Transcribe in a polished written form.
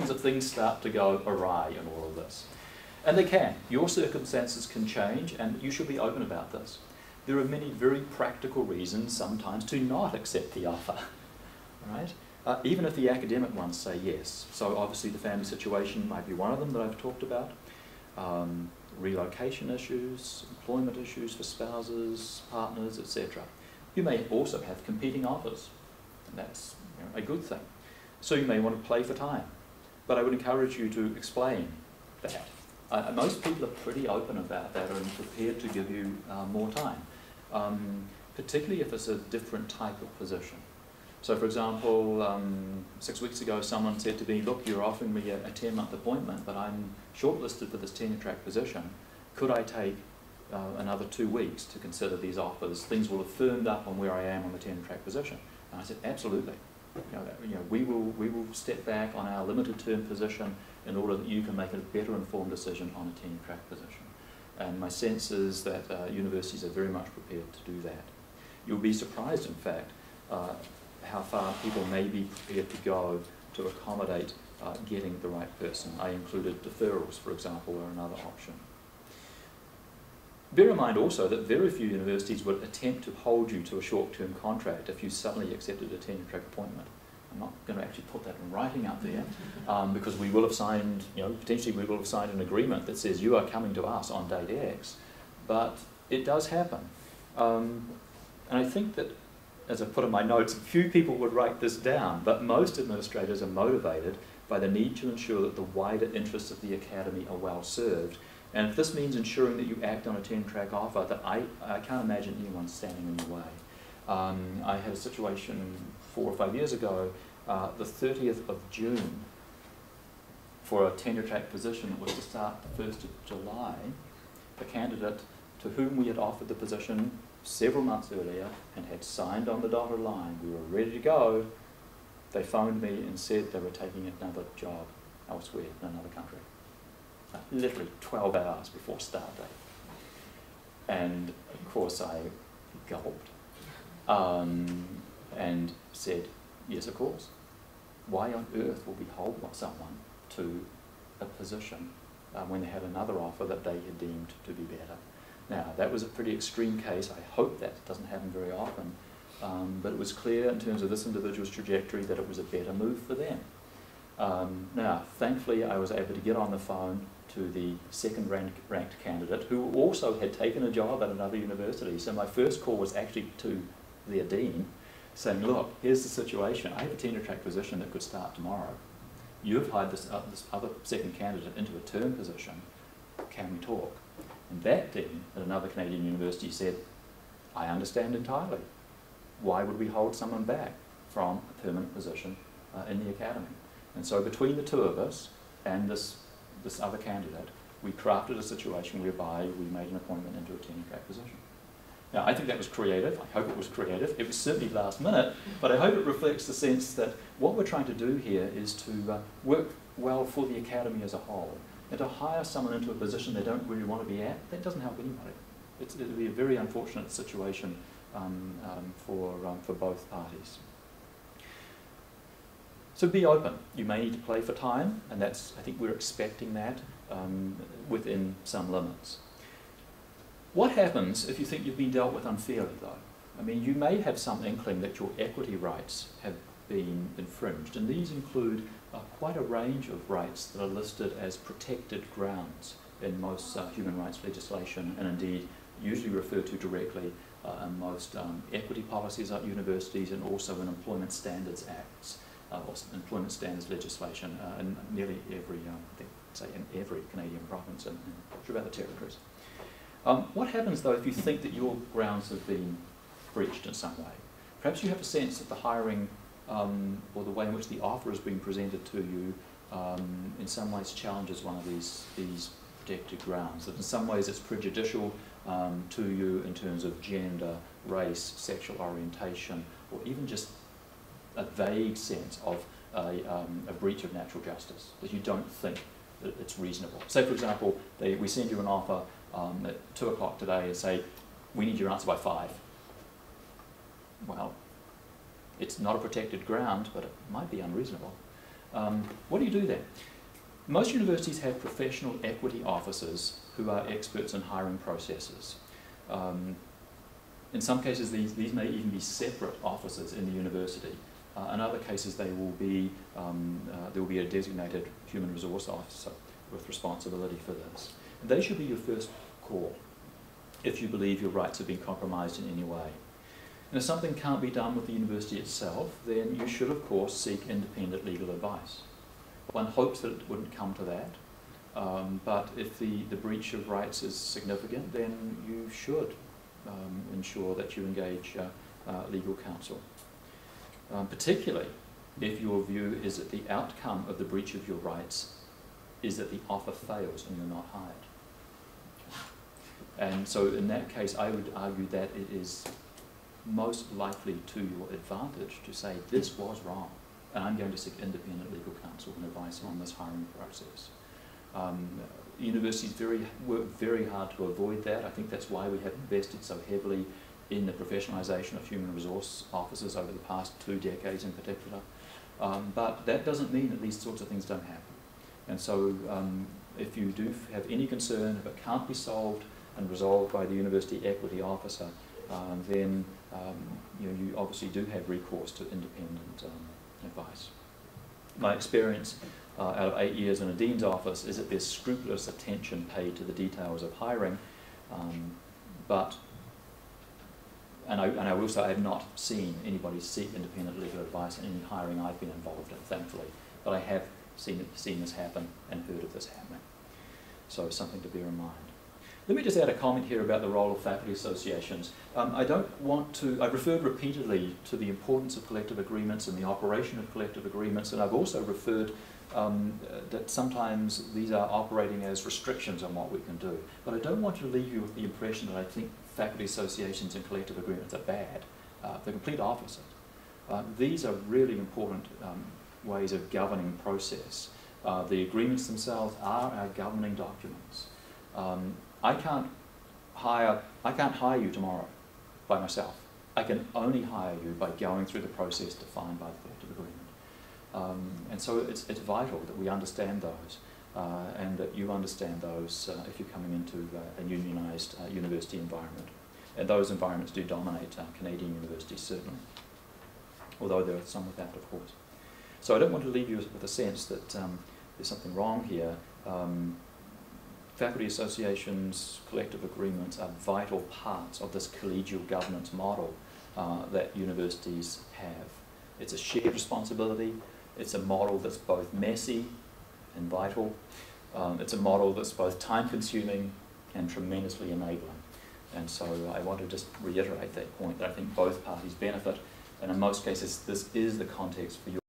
happens if things start to go awry in all of this? And they can. Your circumstances can change, and you should be open about this. There are many very practical reasons sometimes to not accept the offer, right? Even if the academic ones say yes. So obviously the family situation might be one of them that I've talked about. Relocation issues, employment issues for spouses, partners, etc. You may also have competing offers, and that's a good thing. So you may want to play for time, but I would encourage you to explain that. Most people are pretty open about that and prepared to give you more time, particularly if it's a different type of position. So for example, 6 weeks ago someone said to me, look, you're offering me a 10-month appointment, but I'm shortlisted for this tenure-track position. Could I take another 2 weeks to consider these offers? Things will have firmed up on where I am on the tenure-track position. And I said, absolutely. We will step back on our limited term position in order that you can make a better informed decision on a tenure-track position. And my sense is that universities are very much prepared to do that. You'll be surprised, in fact, how far people may be prepared to go to accommodate getting the right person. I included deferrals, for example, are another option. Bear in mind also that very few universities would attempt to hold you to a short-term contract if you suddenly accepted a tenure-track appointment. I'm not going to actually put that in writing out there because we will have signed, potentially we will have signed an agreement that says you are coming to us on date X, but it does happen. And I think that, as I put in my notes, few people would write this down, but most administrators are motivated by the need to ensure that the wider interests of the academy are well served. And if this means ensuring that you act on a tenure-track offer, that I can't imagine anyone standing in your way. I had a situation 4 or 5 years ago, the 30th of June, for a tenure-track position that was to start the 1st of July. The candidate to whom we had offered the position several months earlier and had signed on the dotted line, we were ready to go, they phoned me and said they were taking another job elsewhere in another country. Literally 12 hours before start date. And of course I gulped and said, yes, of course. Why on earth would we hold someone to a position when they had another offer that they had deemed to be better? Now, that was a pretty extreme case. I hope that doesn't happen very often. But it was clear in terms of this individual's trajectory that it was a better move for them. Now, thankfully, I was able to get on the phone to the second ranked candidate who also had taken a job at another university. So my first call was actually to their dean saying, look, here's the situation. I have a tenure-track position that could start tomorrow. You've hired this other second candidate into a term position. Can we talk? And that dean at another Canadian university said, I understand entirely. Why would we hold someone back from a permanent position in the academy? And so between the two of us and this other candidate, we crafted a situation whereby we made an appointment into a tenure-track position. Now, I think that was creative. I hope it was creative. It was certainly last minute, but I hope it reflects the sense that what we're trying to do here is to work well for the academy as a whole. And to hire someone into a position they don't really want to be at, that doesn't help anybody. It would be a very unfortunate situation for both parties. So be open. You may need to play for time, and I think we're expecting that within some limits. What happens if you think you've been dealt with unfairly, though? I mean, you may have some inkling that your equity rights have been infringed, and these include quite a range of rights that are listed as protected grounds in most human rights legislation, and indeed usually referred to directly in most equity policies at universities and also in employment standards acts or employment standards legislation in nearly every, in every Canadian province and throughout the territories. What happens though if you think that your grounds have been breached in some way? Perhaps you have a sense that the hiring or the way in which the offer is being presented to you in some ways challenges one of these protected grounds, that in some ways it's prejudicial to you in terms of gender, race, sexual orientation, or even just a vague sense of a breach of natural justice, that you don't think that it's reasonable. Say, for example, we send you an offer at 2 o'clock today and say, we need your answer by 5. Well, it's not a protected ground, but it might be unreasonable. What do you do then? Most universities have professional equity officers who are experts in hiring processes. In some cases, these may even be separate officers in the university. In other cases, there will be a designated human resource officer with responsibility for this. And they should be your first call if you believe your rights have been compromised in any way. And if something can't be done with the university itself, then you should, of course, seek independent legal advice. One hopes that it wouldn't come to that, but if the breach of rights is significant, then you should ensure that you engage legal counsel. Particularly if your view is that the outcome of the breach of your rights is that the offer fails and you're not hired. And so in that case, I would argue that it is most likely to your advantage to say this was wrong, and I'm going to seek independent legal counsel and advice on this hiring process. Universities work very hard to avoid that. I think that's why we have invested so heavily in the professionalisation of human resource officers over the past 2 decades in particular. But that doesn't mean that these sorts of things don't happen. And so if you do have any concern, if it can't be solved and resolved by the university equity officer, then you obviously do have recourse to independent advice. My experience out of 8 years in a dean's office is that there's scrupulous attention paid to the details of hiring, and I will say I have not seen anybody seek independent legal advice in any hiring I've been involved in, thankfully, but I have seen this happen and heard of this happening. So something to bear in mind. Let me just add a comment here about the role of faculty associations. I've referred repeatedly to the importance of collective agreements and the operation of collective agreements, and I've also referred that sometimes these are operating as restrictions on what we can do. But I don't want to leave you with the impression that I think faculty associations and collective agreements are bad. The complete opposite. These are really important ways of governing process. The agreements themselves are our governing documents. I can't hire you tomorrow by myself. I can only hire you by going through the process defined by the collective agreement. And so it's vital that we understand those and that you understand those if you're coming into a unionised university environment. And those environments do dominate Canadian universities, certainly, although there are some without, of course. So I don't want to leave you with a sense that there's something wrong here. Faculty associations, collective agreements are vital parts of this collegial governance model that universities have. It's a shared responsibility. It's a model that's both messy and vital. It's a model that's both time-consuming and tremendously enabling. And so I want to just reiterate that point, that I think both parties benefit, and in most cases this is the context for your